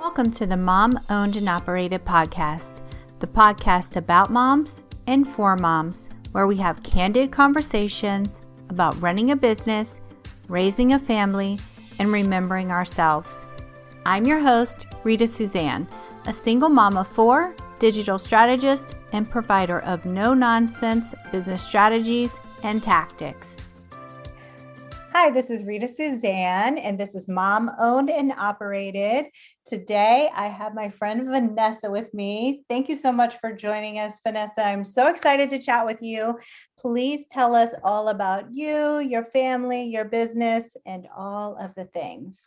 Welcome to the Mom Owned and Operated podcast, the podcast about moms and for moms, where we have candid conversations about running a business, raising a family, and remembering ourselves. I'm your host, Rita Suzanne, a single mom of four, digital strategist, and provider of no-nonsense business strategies and tactics. Hi, this is Rita Suzanne, and this is Mom Owned and Operated. Today, I have my friend Vanessa with me. Thank you so much for joining us, Vanessa. I'm so excited to chat with you. Please tell us all about you, your family, your business, and all of the things.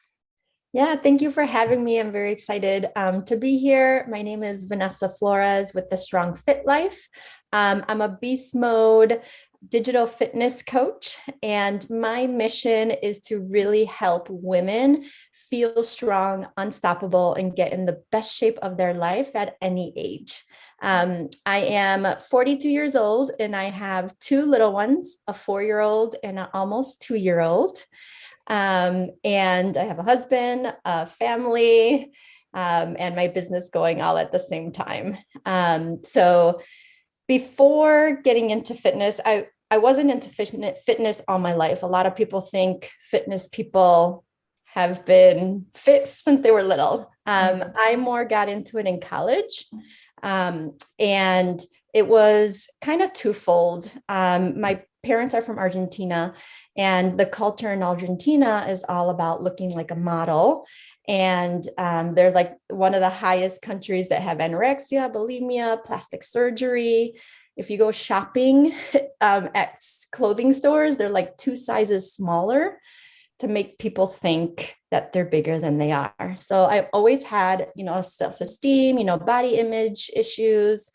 Yeah, thank you for having me. I'm very excited to be here. My name is Vanessa Flores with The Strong Fit Life. I'm a Beastmode digital fitness coach, and my mission is to really help women feel strong, unstoppable, and get in the best shape of their life at any age. I am 42 years old, and I have two little ones, a 4-year-old and an almost 2-year-old. And I have a husband, a family, and my business going all at the same time. So before getting into fitness, I wasn't into fitness all my life. A lot of people think fitness people have been fit since they were little. I more got into it in college. And it was kind of twofold. My parents are from Argentina, and the culture in Argentina is all about looking like a model. And they're like one of the highest countries that have anorexia, bulimia, plastic surgery. If you go shopping at clothing stores, they're like 2 sizes smaller to make people think that they're bigger than they are. So I've always had, self-esteem, body image issues.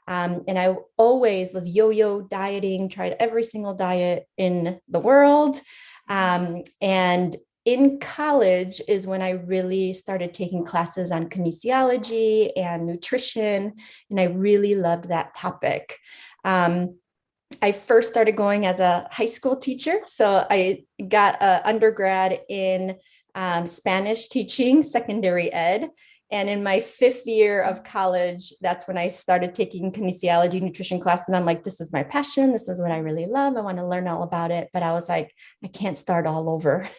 And I always was yo-yo dieting, tried every single diet in the world. And in college is when I really started taking classes on kinesiology and nutrition, and I really loved that topic. I first started going as a high school teacher. So I got an undergrad in Spanish teaching, secondary ed. And in my 5th year of college, that's when I started taking kinesiology nutrition classes. And I'm like, this is my passion. This is what I really love. I want to learn all about it. But I was like, I can't start all over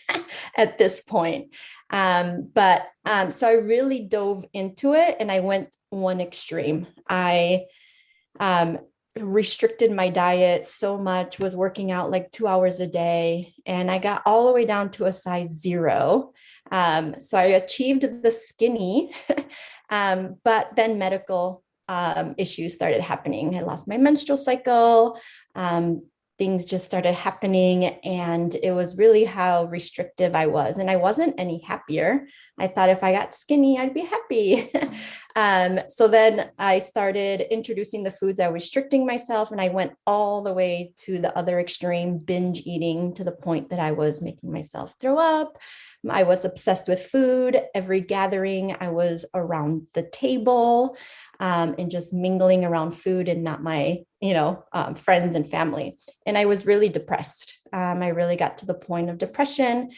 at this point. So I really dove into it, and I went one extreme. I restricted my diet so much, was working out like 2 hours a day, and I got all the way down to a size 0. So I achieved the skinny, but then medical issues started happening. I lost my menstrual cycle. Things just started happening, and it was really how restrictive I was. And I wasn't any happier. I thought if I got skinny, I'd be happy. So then I started introducing the foods I was restricting myself, and I went all the way to the other extreme, binge eating, to the point that I was making myself throw up. I was obsessed with food. Every gathering, I was around the table and just mingling around food and not my, friends and family. And I was really depressed. I really got to the point of depression,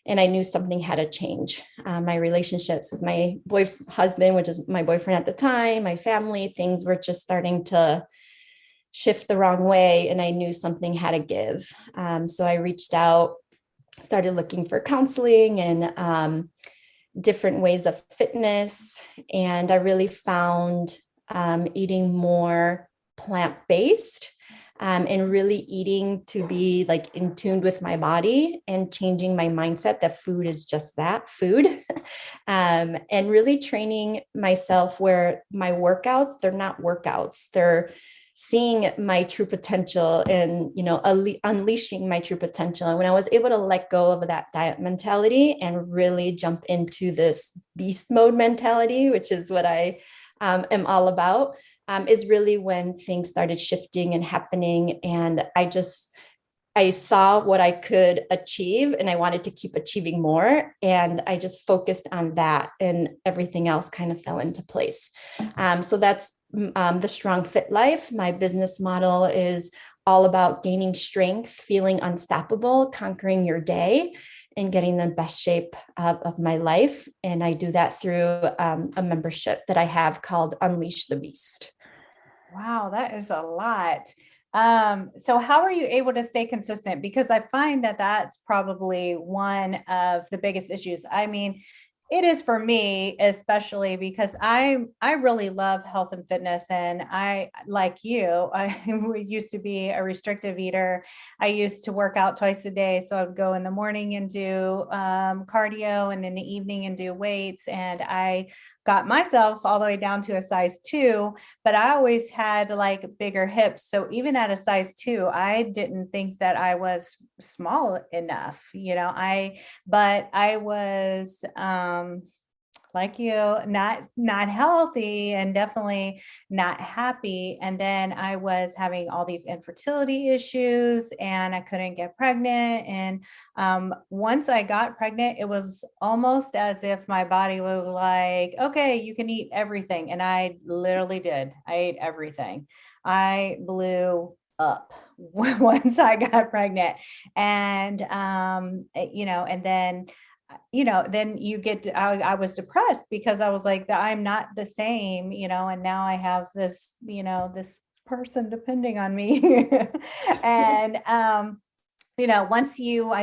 and I knew something had to change. My relationships with my husband, which is my boyfriend at the time, my family, things were just starting to shift the wrong way, and I knew something had to give. So I reached out, started looking for counseling and different ways of fitness. And I really found eating more plant-based and really eating to be like in tune with my body and changing my mindset that food is just that, food. And really training myself where my workouts, they're not workouts. They're seeing my true potential and, unleashing my true potential. And when I was able to let go of that diet mentality and really jump into this beast mode mentality, which is what I am all about, is really when things started shifting and happening. And I saw what I could achieve, and I wanted to keep achieving more. And I just focused on that, and everything else kind of fell into place. So that's the Strong Fit Life. My business model is all about gaining strength, feeling unstoppable, conquering your day, and getting the best shape of my life. And I do that through a membership that I have called Unleash the Beast. Wow, that is a lot. So how are you able to stay consistent? Because I find that that's probably one of the biggest issues. I mean, it is for me, especially because I really love health and fitness, and I, like you, I used to be a restrictive eater. I used to work out twice a day, so I would go in the morning and do cardio, and in the evening and do weights, and I got myself all the way down to a size 2, but I always had like bigger hips. So even at a size 2, I didn't think that I was small enough, but I was, like you, not healthy and definitely not happy. And then I was having all these infertility issues and I couldn't get pregnant. And once I got pregnant, it was almost as if my body was like, okay, you can eat everything. And I literally did. I ate everything. I blew up once I got pregnant. And and then then you get to, I was depressed because I was like, I'm not the same, and now I have this, this person depending on me. And, I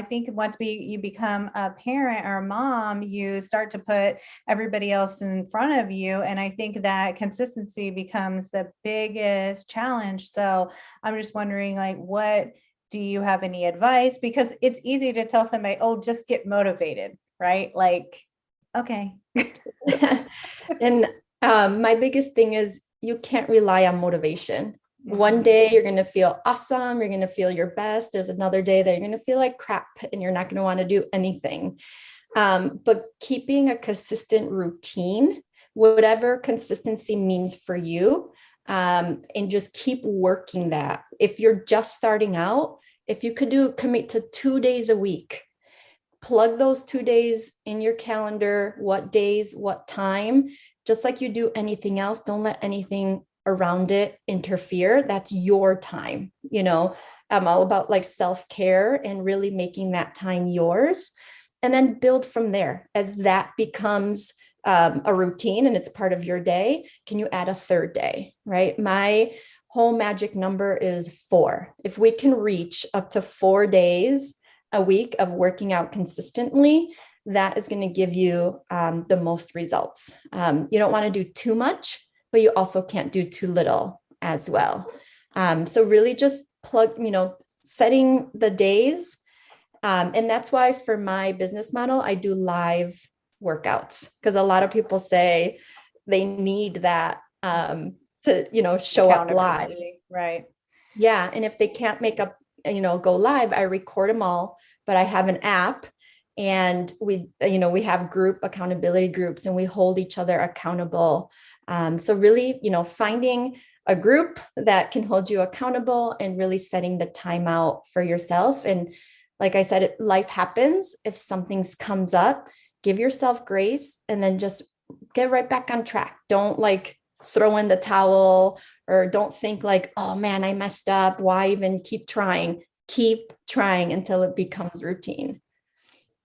think once you become a parent or a mom, you start to put everybody else in front of you. And I think that consistency becomes the biggest challenge. So I'm just wondering, like, do you have any advice? Because it's easy to tell somebody, oh, just get motivated, right? Like, okay. And my biggest thing is you can't rely on motivation. One day you're going to feel awesome. You're going to feel your best. There's another day that you're going to feel like crap and you're not going to want to do anything. But keeping a consistent routine, whatever consistency means for you, and just keep working that. If you're just starting out, if you could commit to 2 days a week, plug those 2 days in your calendar, what days, what time, just like you do anything else. Don't let anything around it interfere. That's your time. I'm all about like self-care and really making that time yours, and then build from there. As that becomes a routine and it's part of your day, can you add a third day, right? My whole magic number is 4. If we can reach up to 4 days a week of working out consistently, that is going to give you the most results. You don't want to do too much, but you also can't do too little as well. So really just setting the days. And that's why for my business model, I do live workouts, because a lot of people say they need that to, show up live. Right. Yeah. And if they can't go live, I record them all, but I have an app, and we have group accountability groups, and we hold each other accountable. So really, finding a group that can hold you accountable and really setting the time out for yourself. And like I said, life happens. If something comes up, give yourself grace and then just get right back on track. Don't throw in the towel, or don't think like, oh man, I messed up. Why even keep trying? Keep trying until it becomes routine.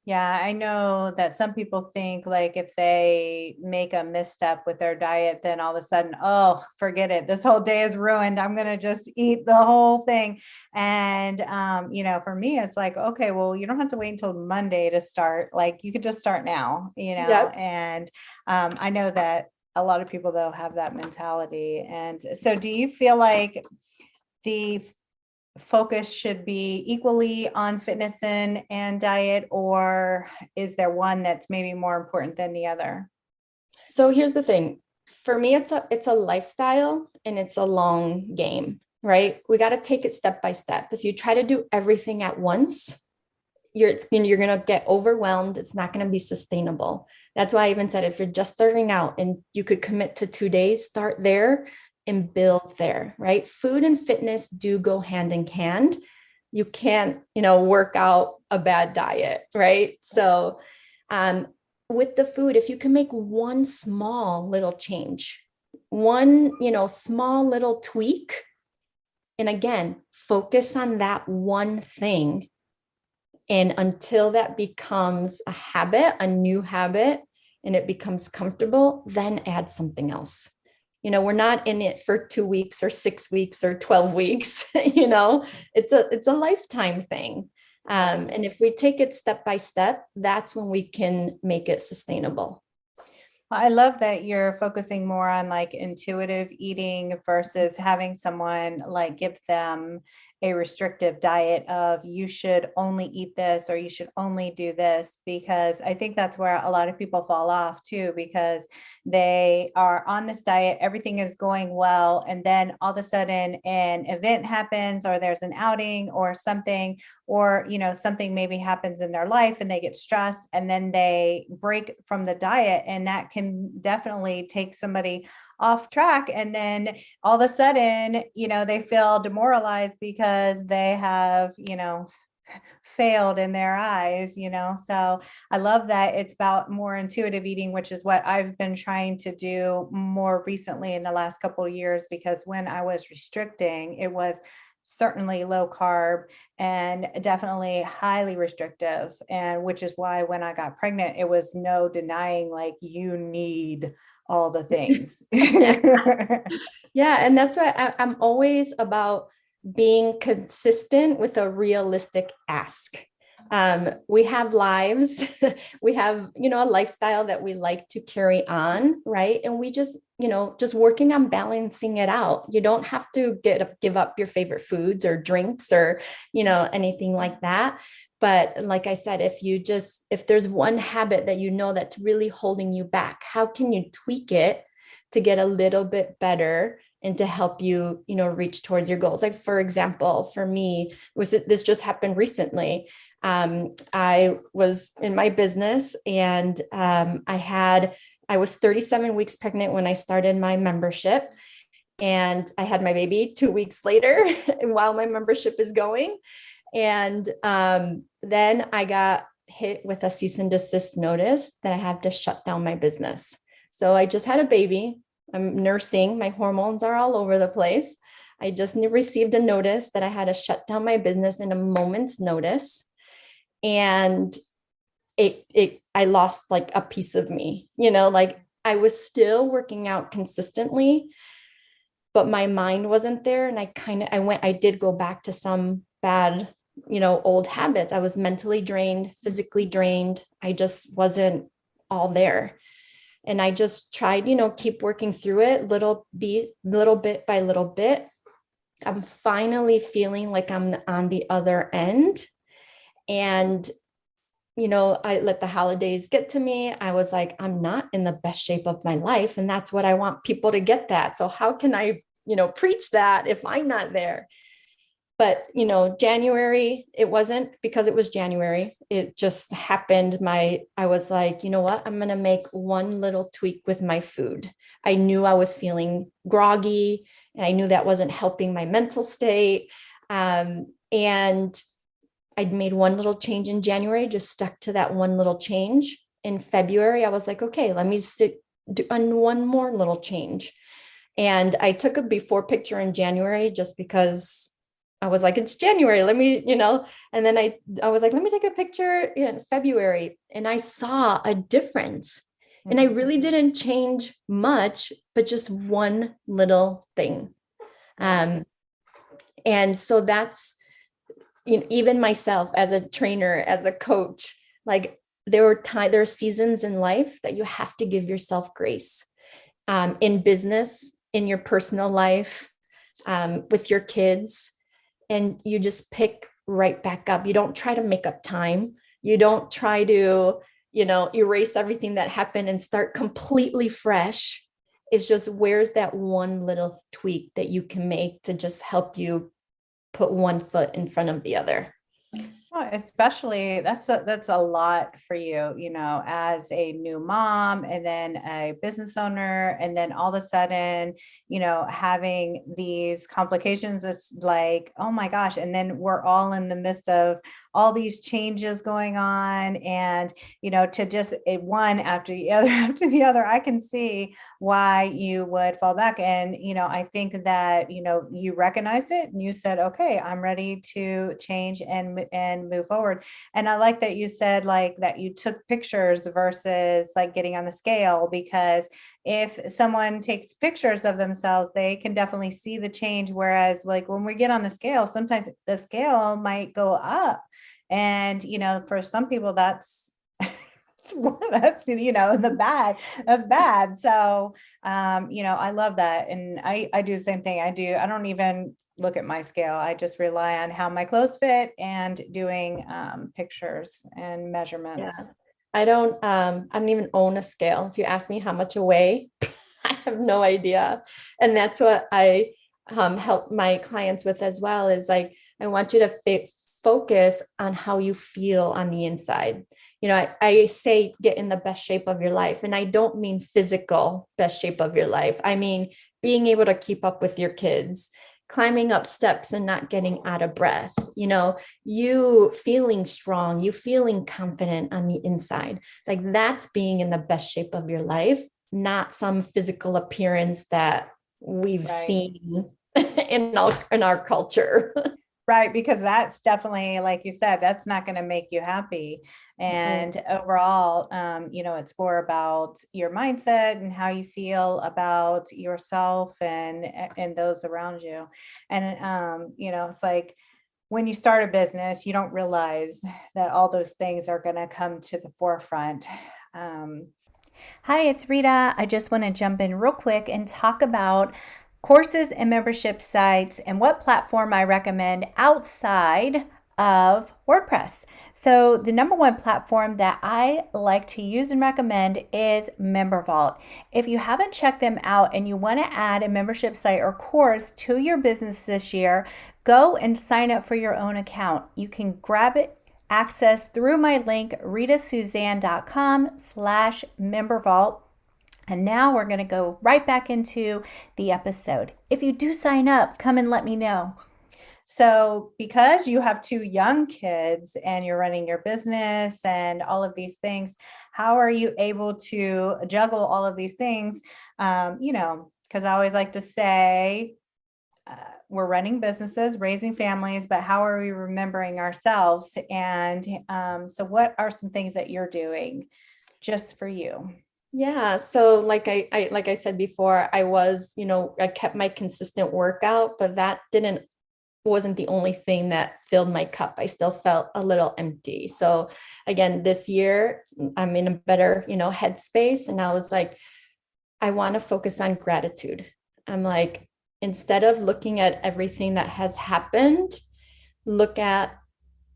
Yeah, I know that some people think like if they make a misstep with their diet, then all of a sudden, oh, forget it. This whole day is ruined. I'm going to just eat the whole thing. And, for me, it's like, okay, well, you don't have to wait until Monday to start. Like you could just start now, Yep. and I know that a lot of people though have that mentality. And so do you feel like the focus should be equally on fitness and diet, or is there one that's maybe more important than the other? So here's the thing. For me, it's a lifestyle and it's a long game, right? We got to take it step by step. If you try to do everything at once, you're going to get overwhelmed. It's not going to be sustainable. That's why I even said, if you're just starting out and you could commit to 2 days, start there and build there, right? Food and fitness do go hand in hand. You can't, work out a bad diet, right? So, with the food, if you can make one small little change, one, small little tweak, and again, focus on that one thing, And until that becomes a habit, a new habit, and it becomes comfortable, then add something else. We're not in it for 2 weeks or 6 weeks or 12 weeks. It's a lifetime thing. And if we take it step by step, that's when we can make it sustainable. I love that you're focusing more on like intuitive eating versus having someone like give them a restrictive diet of you should only eat this or you should only do this, because I think that's where a lot of people fall off too, because they are on this diet, everything is going well, and then all of a sudden an event happens or there's an outing or something, or something maybe happens in their life and they get stressed and then they break from the diet, and that can definitely take somebody off track. And then all of a sudden, they feel demoralized because they have, failed in their eyes, So I love that it's about more intuitive eating, which is what I've been trying to do more recently in the last couple of years, because when I was restricting, it was certainly low carb and definitely highly restrictive. And which is why when I got pregnant, it was no denying, like, you need all the things. Yeah. And that's why I'm always about being consistent with a realistic ask. We have lives, we have, a lifestyle that we like to carry on, right? And we just working on balancing it out. You don't have to give up your favorite foods or drinks or, anything like that. But like I said, if there's one habit that that's really holding you back, how can you tweak it to get a little bit better and to help you, reach towards your goals? Like, for example, for me, this just happened recently. I was in my business and I was 37 weeks pregnant when I started my membership. And I had my baby 2 weeks later while my membership is going. And then I got hit with a cease and desist notice that I have to shut down my business. So I just had a baby. I'm nursing. My hormones are all over the place. I just received a notice that I had to shut down my business in a moment's notice. And I lost like a piece of me, like I was still working out consistently, but my mind wasn't there. And I did go back to some bad, old habits. I was mentally drained, physically drained. I just wasn't all there. And I just tried, keep working through it little bit by little bit. I'm finally feeling like I'm on the other end. And I let the holidays get to me. I was like, I'm not in the best shape of my life. And that's what I want people to get that. So how can I, preach that if I'm not there? But, January, it wasn't because it was January. It just happened. I was like, you know what? I'm going to make one little tweak with my food. I knew I was feeling groggy and I knew that wasn't helping my mental state. And I'd made one little change in January, just stuck to that one little change. In February, I was like, okay, let me do one more little change. And I took a before picture in January just because I was like, it's January, let me, and then I was like, let me take a picture in February. And I saw a difference. And I really didn't change much, but just one little thing. And so that's, even myself as a trainer, as a coach, like there are seasons in life that you have to give yourself grace, in business, in your personal life, with your kids, and you just pick right back up. You don't try to make up time. You don't try to, erase everything that happened and start completely fresh. It's just, where's that one little tweak that you can make to just help you put one foot in front of the other? Well, especially that's a lot for you, as a new mom and then a business owner, and then all of a sudden, having these complications. It's like, oh my gosh. And then we're all in the midst of all these changes going on, and, to just one after the other after the other, I can see why you would fall back. And, I think that, you recognized it and you said, okay, I'm ready to change and move forward. And I like that you said like that you took pictures versus like getting on the scale, because if someone takes pictures of themselves, they can definitely see the change. Whereas like when we get on the scale, sometimes the scale might go up. And, for some people that's that's, the bad, that's bad. So, I love that. And I do the same thing. I don't even look at my scale. I just rely on how my clothes fit and doing pictures and Yeah. measurements. I don't even own a scale. If you ask me how much I weigh, I have no idea. And that's what I help my clients with as well, is like, I want you to focus on how you feel on the inside. I say get in the best shape of your life. And I don't mean physical best shape of your life. I mean, being able to keep up with your kids, climbing up steps and not getting out of breath, you feeling strong, you feeling confident on the inside. Like that's being in the best shape of your life, not some physical appearance that we've Right. seen in our culture. Right, because that's definitely, like you said, that's not going to make you happy. And overall, it's more about your mindset and how you feel about yourself and those around you. And it's like when you start a business, you don't realize that all those things are going to come to the forefront. Hi, it's Rita. I just want to jump in real quick and talk about courses and membership sites and what platform I recommend outside of WordPress. So the number one platform that I like to use and recommend is MemberVault. If you haven't checked them out and you want to add a membership site or course to your business this year, go and sign up for your own account. You can grab it access through my link, ritasuzanne.com/membervault. And now we're going to go right back into the episode. If you do sign up, come and let me know. So because you have two young kids and you're running your business and all of these things, how are you able to juggle all of these things? Because I always like to say, we're running businesses, raising families, but how are we remembering ourselves? And so what are some things that you're doing just for you? Yeah. So like I said before, I kept my consistent workout, but that wasn't the only thing that filled my cup. I still felt a little empty. So again, this year I'm in a better, headspace. And I was like, I want to focus on gratitude. I'm like, instead of looking at everything that has happened, look at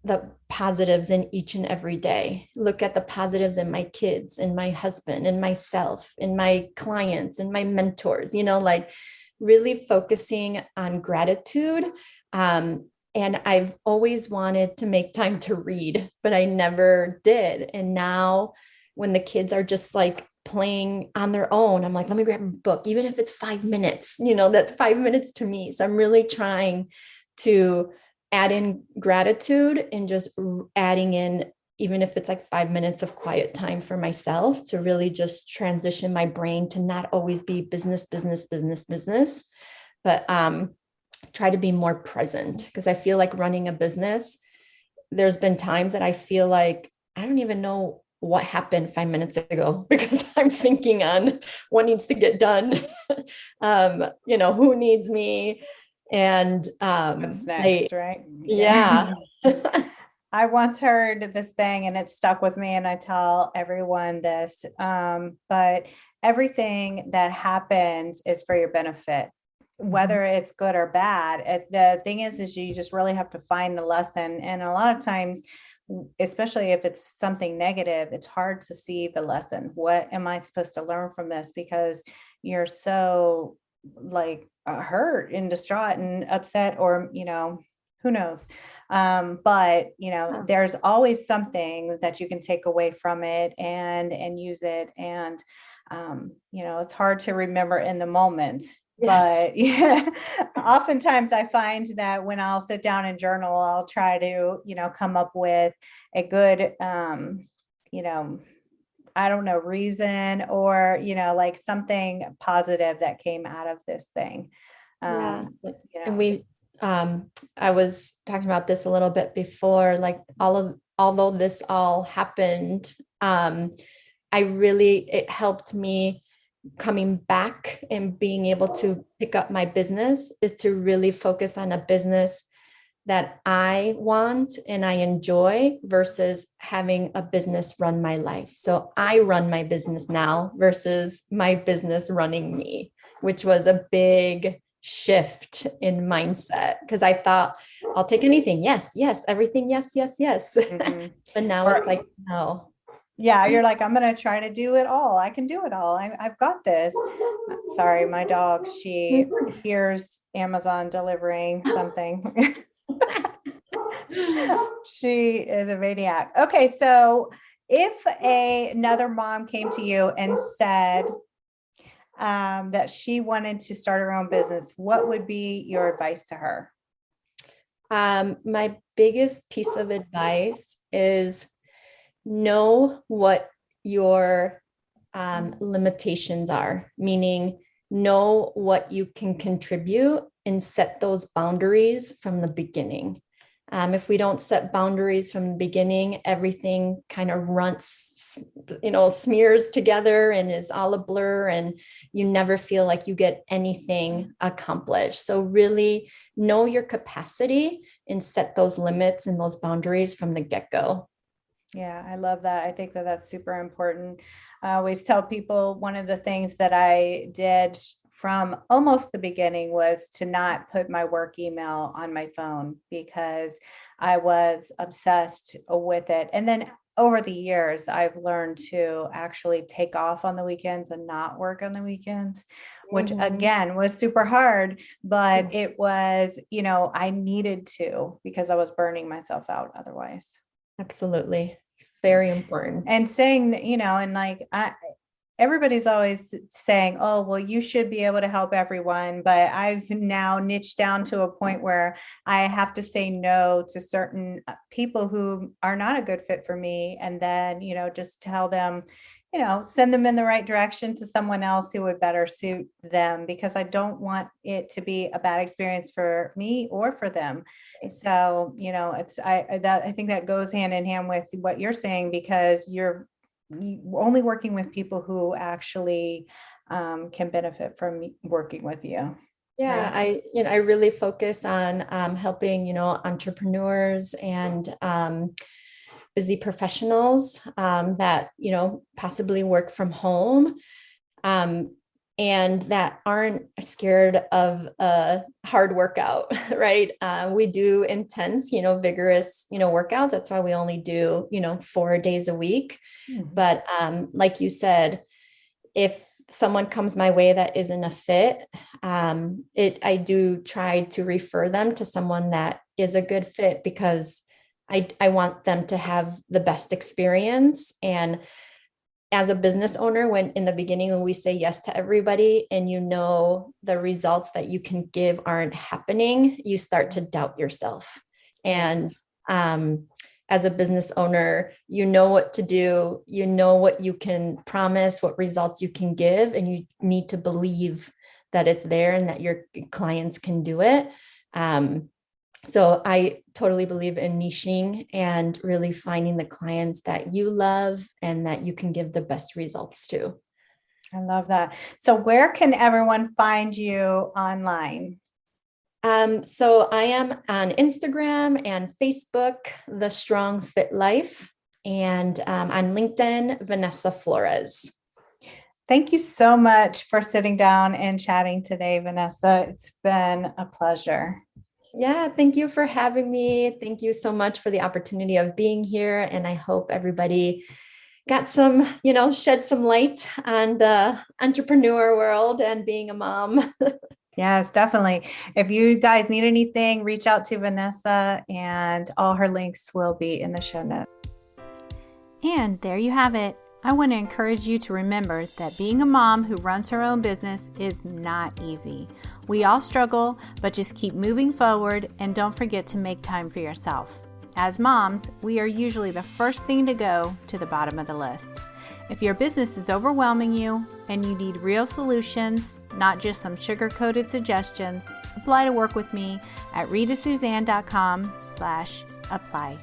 the positives in each and every day. Look at the positives in my kids and my husband and myself and my clients and my mentors, like really focusing on gratitude. And I've always wanted to make time to read, but I never did. And now when the kids are just like playing on their own, I'm like, let me grab a book, even if it's 5 minutes, that's 5 minutes to me. So I'm really trying to add in gratitude and just adding in, even if it's like 5 minutes of quiet time for myself, to really just transition my brain to not always be business, but try to be more present. Because I feel like running a business, there's been times that I feel like I don't even know what happened 5 minutes ago because I'm thinking on what needs to get done, who needs me. And what's next, right? Yeah. I once heard this thing and it stuck with me, and I tell everyone this, but everything that happens is for your benefit, whether it's good or bad. The thing is you just really have to find the lesson. And a lot of times, especially if it's something negative, it's hard to see the lesson. What am I supposed to learn from this? Because you're so like hurt and distraught and upset, or, who knows? But there's always something that you can take away from it and use it. And, it's hard to remember in the moment. Yes. But yeah, oftentimes I find that when I'll sit down and journal, I'll try to, come up with a good, you know, I don't know, reason or, like something positive that came out of this thing. Yeah. You And know, I was talking about this a little bit before, like although this all happened, it helped me coming back and being able to pick up my business is to really focus on a business that I want and I enjoy versus having a business run my life. So I run my business now versus my business running me, which was a big shift in mindset because I thought I'll take anything. Yes, yes, everything. Yes, yes, yes. mhm. But now Or it's like, no. yeah, you're like, I'm going to try to do it all. I can do it all. I've got this. Sorry, my dog, she hears Amazon delivering something. She is a maniac. Okay, so if another mom came to you and said that she wanted to start her own business, what would be your advice to her? My biggest piece of advice is know what your limitations are, meaning know what you can contribute and set those boundaries from the beginning. If we don't set boundaries from the beginning, everything kind of runs, smears together and is all a blur, and you never feel like you get anything accomplished. So really know your capacity and set those limits and those boundaries from the get-go. Yeah, I love that. I think that that's super important. I always tell people one of the things that I did from almost the beginning was to not put my work email on my phone because I was obsessed with it. And then over the years, I've learned to actually take off on the weekends and not work on the weekends, which again was super hard, but Yes. it was, I needed to because I was burning myself out otherwise. Absolutely. Very important. And saying, and like everybody's always saying, oh, well, you should be able to help everyone. But I've now niched down to a point where I have to say no to certain people who are not a good fit for me. And then, just tell them, send them in the right direction to someone else who would better suit them, because I don't want it to be a bad experience for me or for them. So, I think that goes hand in hand with what you're saying, because you're only working with people who actually can benefit from working with you. Yeah, Right. I really focus on helping, entrepreneurs and busy professionals that, possibly work from home um, and that aren't scared of a hard workout, right? We do intense, vigorous, workouts. That's why we only do, 4 days a week. Mhm. But like you said, if someone comes my way that isn't a fit, I do try to refer them to someone that is a good fit, because I want them to have the best experience. And as a business owner, when in the beginning, when we say yes to everybody and the results that you can give aren't happening, you start to doubt yourself. And Yes. as a business owner, you know what to do, you know what you can promise, what results you can give, and you need to believe that it's there and that your clients can do it. So I totally believe in niching and really finding the clients that you love and that you can give the best results to. I love that. So where can everyone find you online? So I am on Instagram and Facebook, The Strong Fit Life, and on LinkedIn, Vanessa Flores. Thank you so much for sitting down and chatting today, Vanessa. It's been a pleasure. Yeah, thank you for having me. Thank you so much for the opportunity of being here. And I hope everybody got some, shed some light on the entrepreneur world and being a mom. Yes, definitely. If you guys need anything, reach out to Vanessa, and all her links will be in the show notes. And there you have it. I want to encourage you to remember that being a mom who runs her own business is not easy. We all struggle, but just keep moving forward and don't forget to make time for yourself. As moms, we are usually the first thing to go to the bottom of the list. If your business is overwhelming you and you need real solutions, not just some sugar-coated suggestions, apply to work with me at ritasuzanne.com/apply.